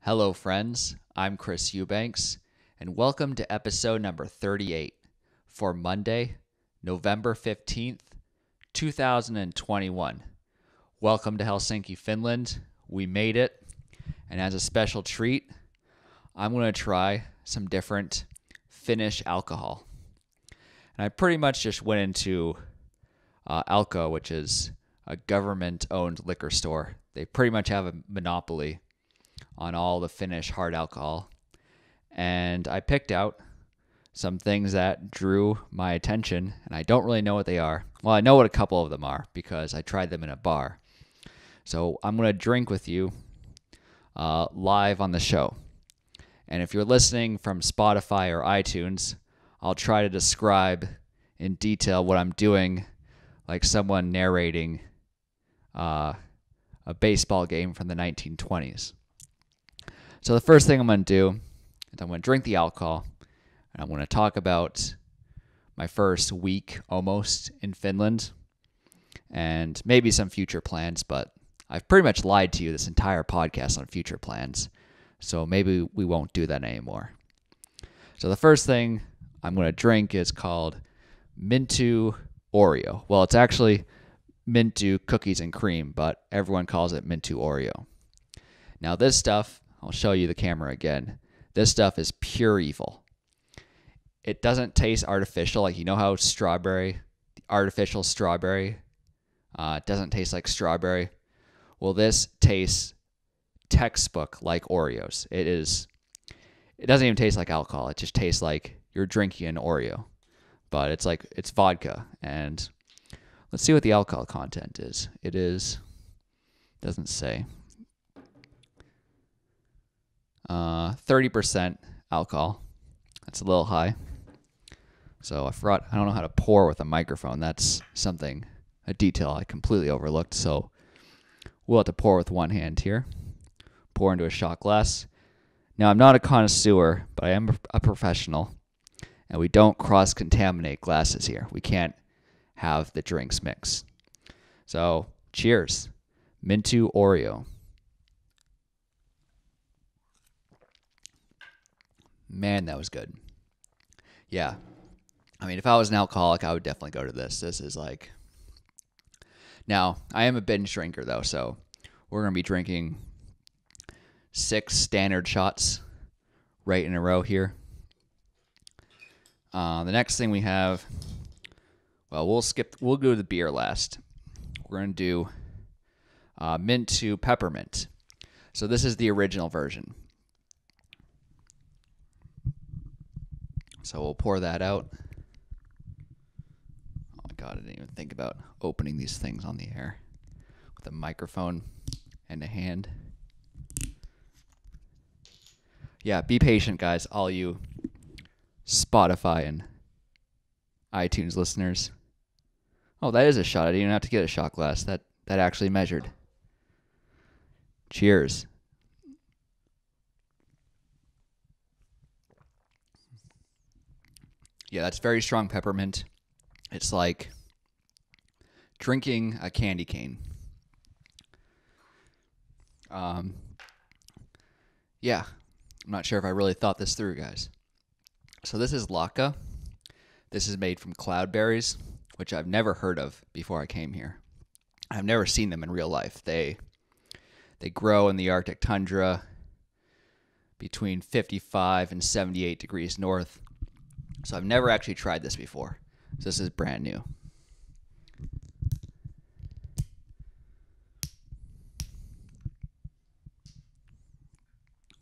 Hello, friends. I'm Chris Eubanks, and welcome to episode number 38 for Monday, November 15th, 2021. Welcome to Helsinki, Finland. We made it, and as a special treat, I'm going to try some different Finnish alcohol. And I pretty much just went into Alko, which is a government-owned liquor store. They pretty much have a monopoly on all the Finnish hard alcohol. And I picked out some things that drew my attention, and I don't really know what they are. Well, I know what a couple of them are because I tried them in a bar. So I'm going to drink with you live on the show. And if you're listening from Spotify or iTunes, I'll try to describe in detail what I'm doing, like someone narrating a baseball game from the 1920s. So the first thing I'm going to do is I'm going to drink the alcohol, and I'm going to talk about my first week almost in Finland and maybe some future plans, but I've pretty much lied to you this entire podcast on future plans, so maybe we won't do that anymore. So the first thing I'm going to drink is called Mintu Oreo. Well, it's actually Mintu Cookies and Cream, but everyone calls it Mintu Oreo. Now this stuff, I'll show you the camera again. This stuff is pure evil. It doesn't taste artificial. Like, you know how artificial strawberry, doesn't taste like strawberry? Well, this tastes textbook like Oreos. It doesn't even taste like alcohol. It just tastes like you're drinking an Oreo. But it's vodka. And let's see what the alcohol content is. Doesn't say. 30% alcohol. That's a little high. So I don't know how to pour with a microphone. That's a detail I completely overlooked. So we'll have to pour with one hand here. Pour into a shot glass. Now, I'm not a connoisseur, but I am a professional. And we don't cross-contaminate glasses here. We can't have the drinks mix. So, cheers. Mintu Oreo. Man, that was good. Yeah. I mean, if I was an alcoholic, I would definitely go to this. This is like... Now, I am a binge drinker, though, so we're going to be drinking 6 standard shots right in a row here. The next thing we have... Well, we'll go to the beer last. We're going to do Mintu Peppermint. So this is the original version. So we'll pour that out. Oh my God, I didn't even think about opening these things on the air with a microphone and a hand. Yeah, be patient, guys, all you Spotify and iTunes listeners. Oh, that is a shot. I didn't even have to get a shot glass. That actually measured. Cheers. Yeah, that's very strong peppermint. It's like drinking a candy cane. Yeah, I'm not sure if I really thought this through, guys. So this is Latka. This is made from cloudberries, which I've never heard of before I came here. I've never seen them in real life. They grow in the Arctic tundra between 55 and 78 degrees north. So I've never actually tried this before. So this is brand new.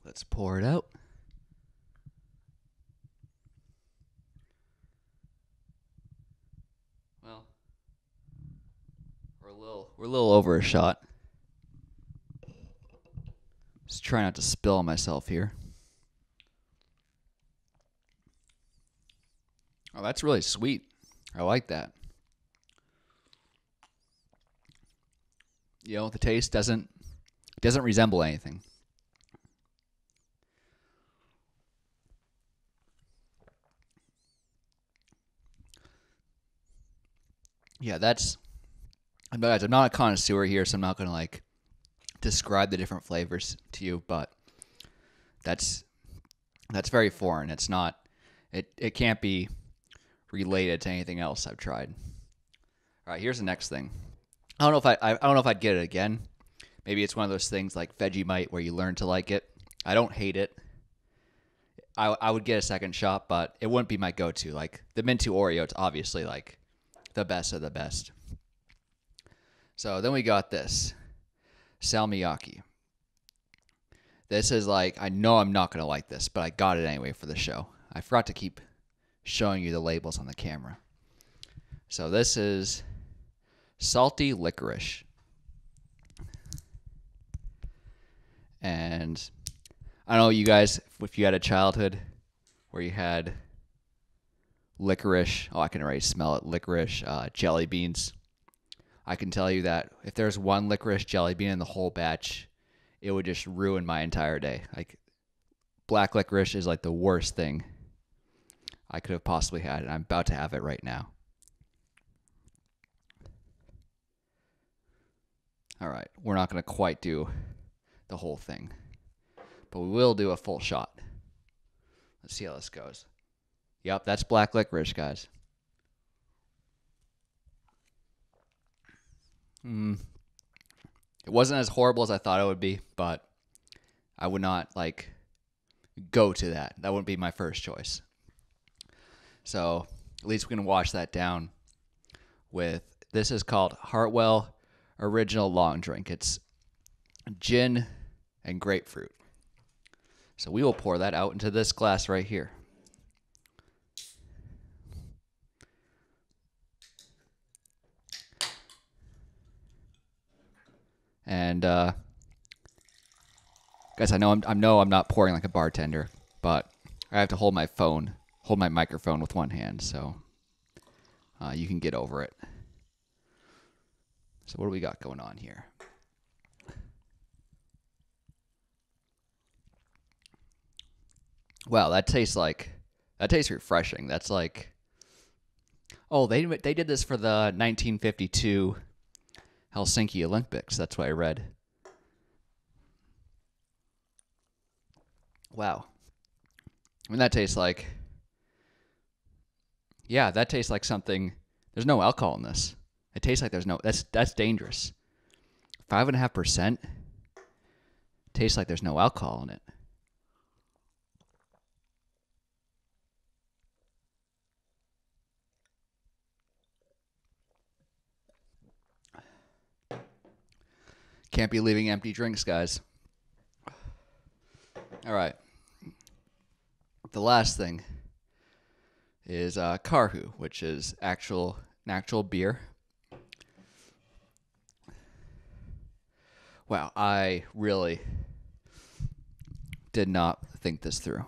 Let's pour it out. Well, we're a little over a shot. Just try not to spill on myself here. Oh, that's really sweet. I like that. You know, the taste doesn't resemble anything. Yeah, I'm not a connoisseur here, so I'm not going to describe the different flavors to you, but That's very foreign. It's not. It can't be related to anything else I've tried. All right, here's the next thing. I don't know if I don't know if I'd get it again. Maybe it's one of those things like Vegemite where you learn to like it. I don't hate it. I would get a second shot, but it wouldn't be my go-to. Like the Mintu Oreo, it's obviously like the best of the best. So then we got this salmiakki. This is like, I know I'm not going to like this, but I got it anyway for the show. I forgot to keep showing you the labels on the camera. So this is salty licorice. And I don't know, you guys, if you had a childhood where you had licorice, I can already smell it, licorice, jelly beans. I can tell you that if there's one licorice jelly bean in the whole batch, it would just ruin my entire day. Like, black licorice is like the worst thing I could have possibly had, and I'm about to have it right now. All right, we're not going to quite do the whole thing, but we will do a full shot. Let's see how this goes. Yep, that's black licorice, guys. It wasn't as horrible as I thought it would be, but I would not, like, go to that. That wouldn't be my first choice. So at least we can wash that down with, this is called Hartwell Original Long Drink. It's gin and grapefruit. So we will pour that out into this glass right here. And guys, I know I'm not pouring like a bartender, but I have to hold my microphone with one hand, so you can get over it. So what do we got going on here? Wow, that tastes refreshing. That's like, oh, they did this for the 1952 Helsinki Olympics. That's what I read. Wow. I mean, that tastes like, yeah, that tastes like something. There's no alcohol in this. It tastes like there's no. That's dangerous. 5.5% tastes like there's no alcohol in it. Can't be leaving empty drinks, guys. All right. The last thing is Karhu, which is an actual beer. Wow, I really did not think this through.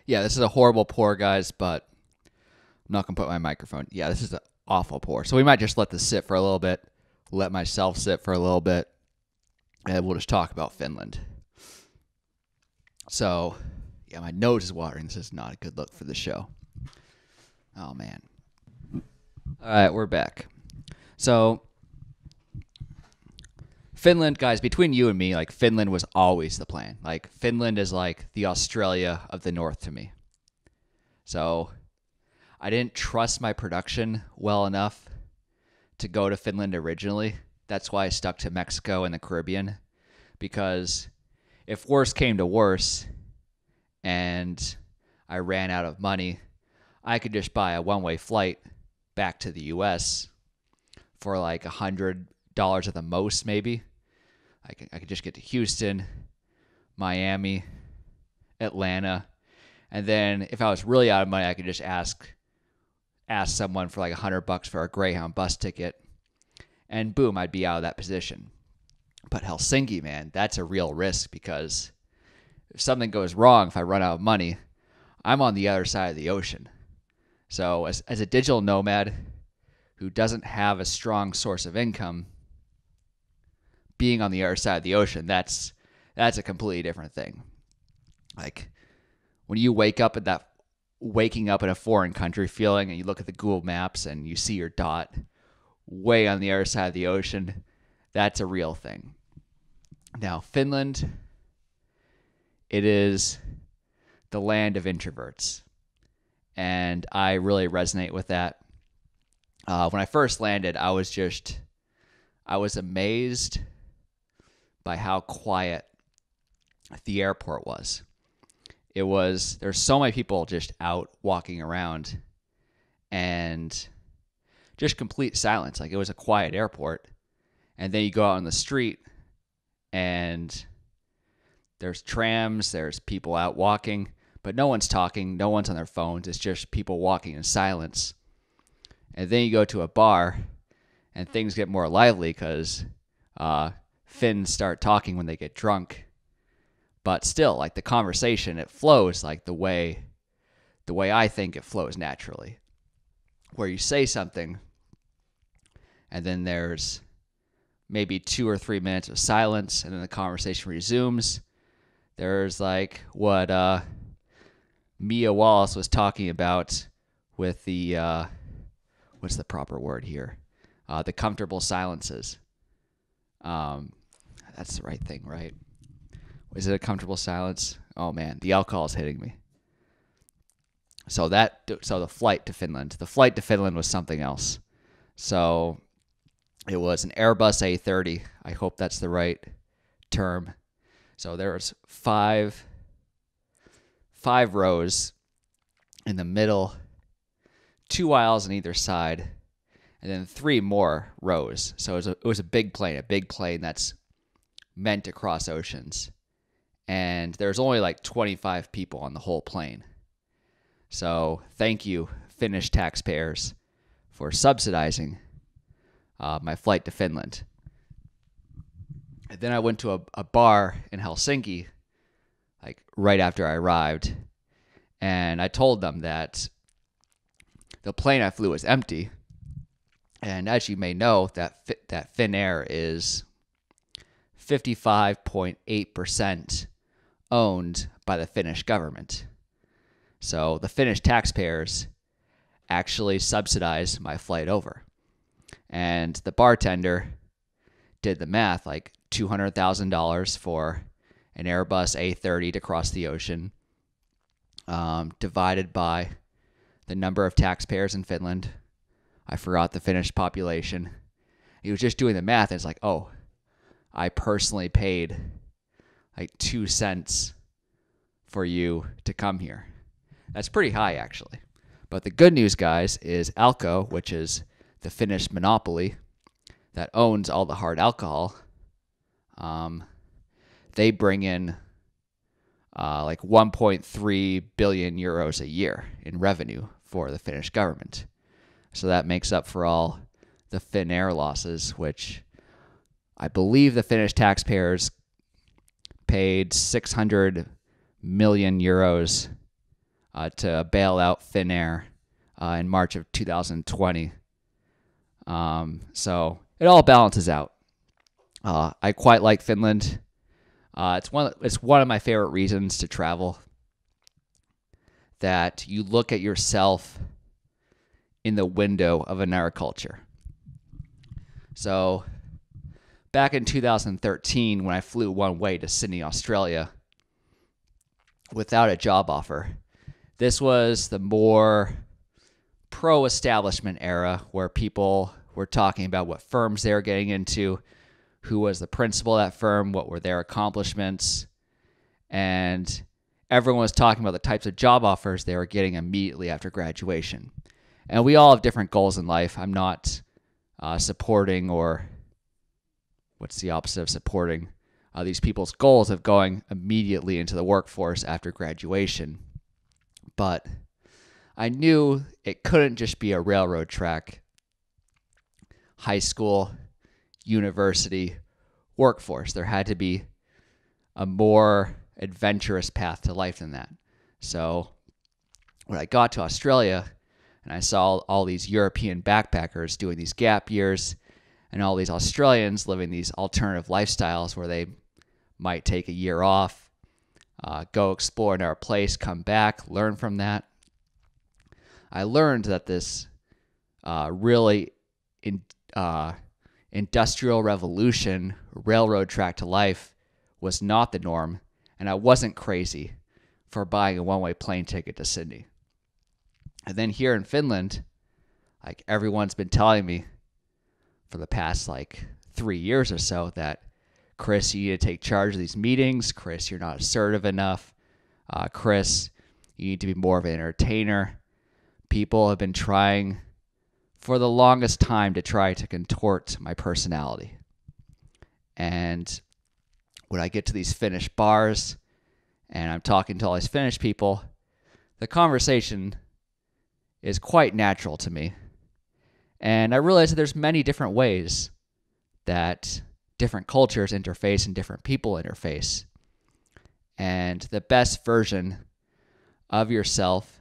Yeah, this is a horrible pour, guys, but I'm not going to put my microphone. Yeah, this is an awful pour. So we might just let this sit for a little bit, let myself sit for a little bit, and we'll just talk about Finland. So, yeah, my nose is watering. This is not a good look for the show. Oh, man. All right, we're back. So, Finland, guys, between you and me, like, Finland was always the plan. Like, Finland is like the Australia of the North to me. So I didn't trust my production well enough to go to Finland originally. That's why I stuck to Mexico and the Caribbean, because if worse came to worse and I ran out of money, I could just buy a one-way flight back to the U.S. for like $100 at the most, maybe. I could just get to Houston, Miami, Atlanta, and then if I was really out of money, I could just ask someone for like $100 for a Greyhound bus ticket, and boom, I'd be out of that position. But Helsinki, man, that's a real risk, because if something goes wrong, if I run out of money, I'm on the other side of the ocean. So as a digital nomad who doesn't have a strong source of income, being on the other side of the ocean, that's a completely different thing. Like, when you waking up in a foreign country feeling, and you look at the Google Maps and you see your dot way on the other side of the ocean. That's a real thing. Now, Finland, it is the land of introverts. And I really resonate with that. When I first landed, I was amazed by how quiet the airport was. There's so many people just out walking around and just complete silence. Like, it was a quiet airport. And then you go out on the street and there's trams, there's people out walking, but no one's talking, no one's on their phones. It's just people walking in silence. And then you go to a bar and things get more lively because Finns start talking when they get drunk. But still, like, the conversation, it flows like the way I think it flows naturally. Where you say something and then there's maybe 2 or 3 minutes of silence and then the conversation resumes. There's like what Mia Wallace was talking about with the, what's the proper word here? The comfortable silences. That's the right thing, right? Is it a comfortable silence? Oh man, the alcohol is hitting me. So the flight to Finland. The flight to Finland was something else. So it was an Airbus A30. I hope that's the right term. So there was five rows in the middle, 2 aisles on either side, and then 3 more rows. So it was a big plane that's meant to cross oceans. And there's only like 25 people on the whole plane. So thank you, Finnish taxpayers, for subsidizing my flight to Finland. And then I went to a bar in Helsinki, like right after I arrived, and I told them that the plane I flew was empty. And as you may know, that Finnair is 55.8% owned by the Finnish government. So the Finnish taxpayers actually subsidized my flight over. And the bartender did the math, like $200,000 for an Airbus A30 to cross the ocean, divided by the number of taxpayers in Finland. I forgot the Finnish population. He was just doing the math, and it's like, oh, I personally paid like 2 cents for you to come here. That's pretty high, actually. But the good news, guys, is Alko, which is the Finnish monopoly that owns all the hard alcohol, they bring in like 1.3 billion euros a year in revenue for the Finnish government. So that makes up for all the Finnair losses, which I believe the Finnish taxpayers paid 600 million euros to bail out Finnair in March of 2020. So it all balances out. I quite like Finland. It's one of my favorite reasons to travel, that you look at yourself in the window of another culture. So back in 2013, when I flew one way to Sydney, Australia, without a job offer, this was the more pro-establishment era where people were talking about what firms they were getting into, who was the principal of that firm, what were their accomplishments, and everyone was talking about the types of job offers they were getting immediately after graduation. And we all have different goals in life. I'm not supporting, or what's the opposite of supporting, these people's goals of going immediately into the workforce after graduation. But I knew it couldn't just be a railroad track, high school, university, workforce. There had to be a more adventurous path to life than that. So when I got to Australia and I saw all these European backpackers doing these gap years and all these Australians living these alternative lifestyles where they might take a year off, go explore another place, come back, learn from that, I learned that this really industrial revolution, railroad track to life was not the norm, and I wasn't crazy for buying a one-way plane ticket to Sydney. And then here in Finland, like everyone's been telling me for the past 3 years or so that, Chris, you need to take charge of these meetings. Chris, you're not assertive enough. Chris, you need to be more of an entertainer. People have been trying for the longest time to try to contort my personality. And when I get to these Finnish bars and I'm talking to all these Finnish people, the conversation is quite natural to me. And I realize that there's many different ways that different cultures interface and different people interface. And the best version of yourself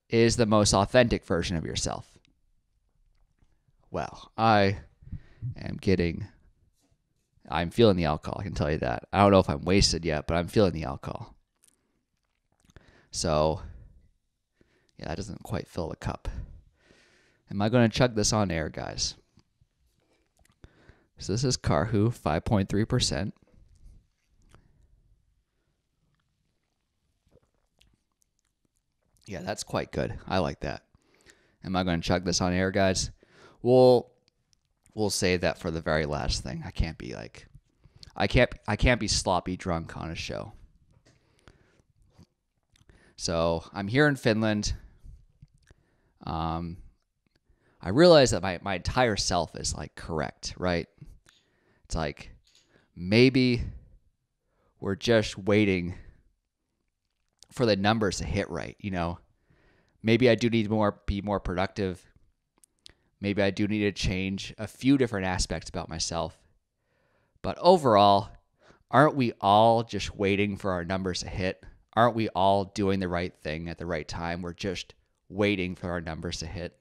is the most authentic version of yourself. Well, I'm feeling the alcohol, I can tell you that. I don't know if I'm wasted yet, but I'm feeling the alcohol. So, yeah, that doesn't quite fill the cup. Am I going to chug this on air, guys? So this is Karhu, 5.3%. Yeah, that's quite good. I like that. Am I going to chug this on air, guys? We'll save that for the very last thing. I can't be sloppy drunk on a show. So I'm here in Finland. I realize that my entire self is correct, right? It's maybe we're just waiting for the numbers to hit right, Maybe I do need to be more productive. Maybe I do need to change a few different aspects about myself. But overall, aren't we all just waiting for our numbers to hit? Aren't we all doing the right thing at the right time? We're just waiting for our numbers to hit.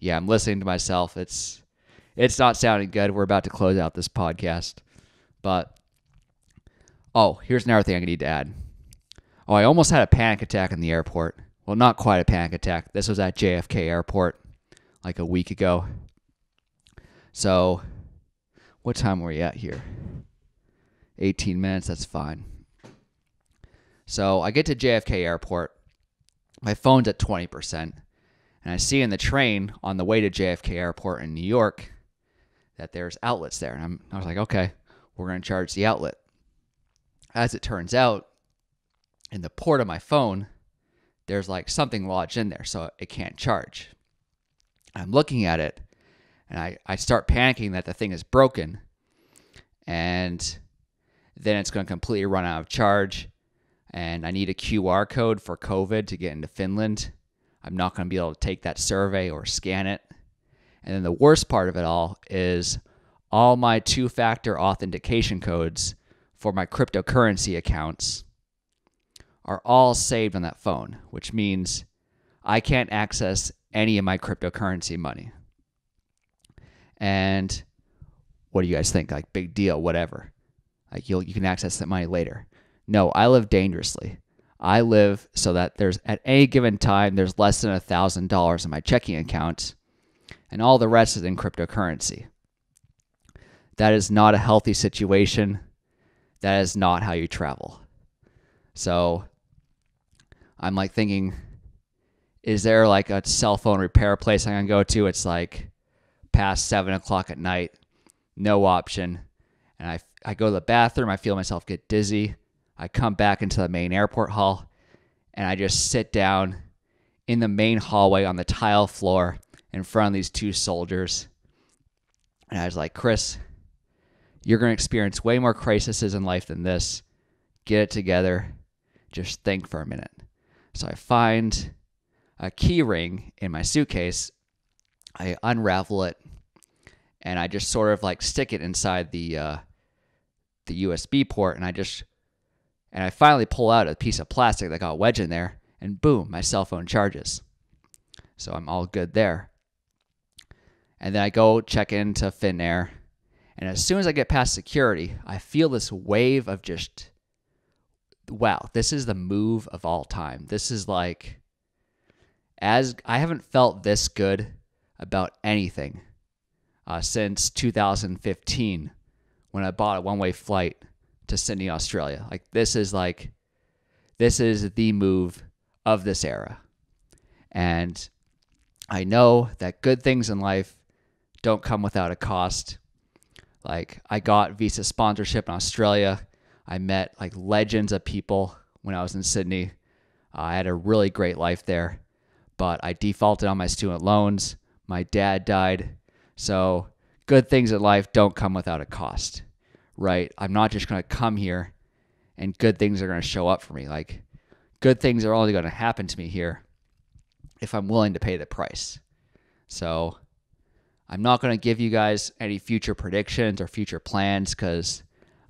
Yeah, I'm listening to myself. It's not sounding good. We're about to close out this podcast. But, here's another thing I need to add. I almost had a panic attack in the airport. Well, not quite a panic attack. This was at JFK Airport a week ago. So, what time were we at here? 18 minutes, that's fine. So, I get to JFK Airport. My phone's at 20%. And I see in the train on the way to JFK Airport in New York that there's outlets there. And I was like, okay, we're going to charge the outlet. As it turns out, in the port of my phone, there's something lodged in there, so it can't charge. I'm looking at it, and I start panicking that the thing is broken, and then it's going to completely run out of charge, and I need a QR code for COVID to get into Finland. I'm not going to be able to take that survey or scan it. And then the worst part of it all is all my two-factor authentication codes for my cryptocurrency accounts are all saved on that phone, which means I can't access any of my cryptocurrency money. And what do you guys think? Big deal, whatever. You can access that money later. No, I live dangerously. I live so that there's at any given time there's less than $1,000 in my checking account, and all the rest is in cryptocurrency. That is not a healthy situation. That is not how you travel. So I'm thinking, is there a cell phone repair place I can go to? It's past 7 o'clock at night, no option. And I go to the bathroom, I feel myself get dizzy. I come back into the main airport hall, and I just sit down in the main hallway on the tile floor in front of these two soldiers. And I was like, Chris, you're going to experience way more crises in life than this. Get it together. Just think for a minute. So I find a key ring in my suitcase. I unravel it, and I just sort of stick it inside the USB port, and I finally pull out a piece of plastic that got wedged in there, and boom, my cell phone charges. So I'm all good there. And then I go check into Finnair, and as soon as I get past security, I feel this wave of just, wow, this is the move of all time. This is as I haven't felt this good about anything since 2015 when I bought a one-way flight to Sydney, Australia. This is the move of this era. And I know that good things in life don't come without a cost. I got visa sponsorship in Australia. I met legends of people when I was in Sydney. I had a really great life there, but I defaulted on my student loans. My dad died. So good things in life don't come without a cost, right? I'm not just going to come here and good things are going to show up for me. Good things are only going to happen to me here if I'm willing to pay the price. So I'm not going to give you guys any future predictions or future plans because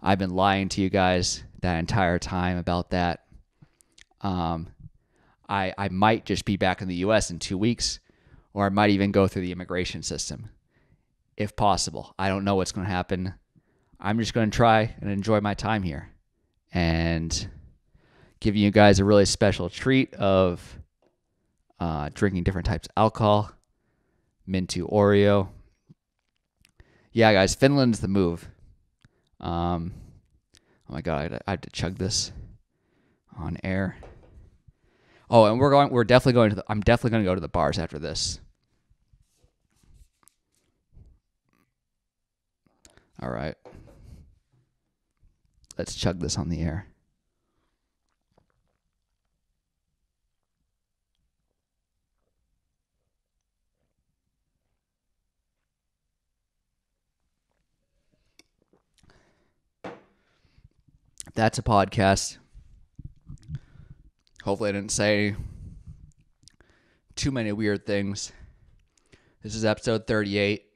I've been lying to you guys that entire time about that. I might just be back in the U.S. in 2 weeks, or I might even go through the immigration system, if possible. I don't know what's going to happen. I'm just going to try and enjoy my time here and giving you guys a really special treat of drinking different types of alcohol. Mintu Oreo. Yeah, guys, Finland's the move. Oh my God, I have to chug this on air. Oh, and I'm definitely going to go to the bars after this. All right. Let's chug this on the air. That's a podcast. Hopefully I didn't say too many weird things. This is episode 38.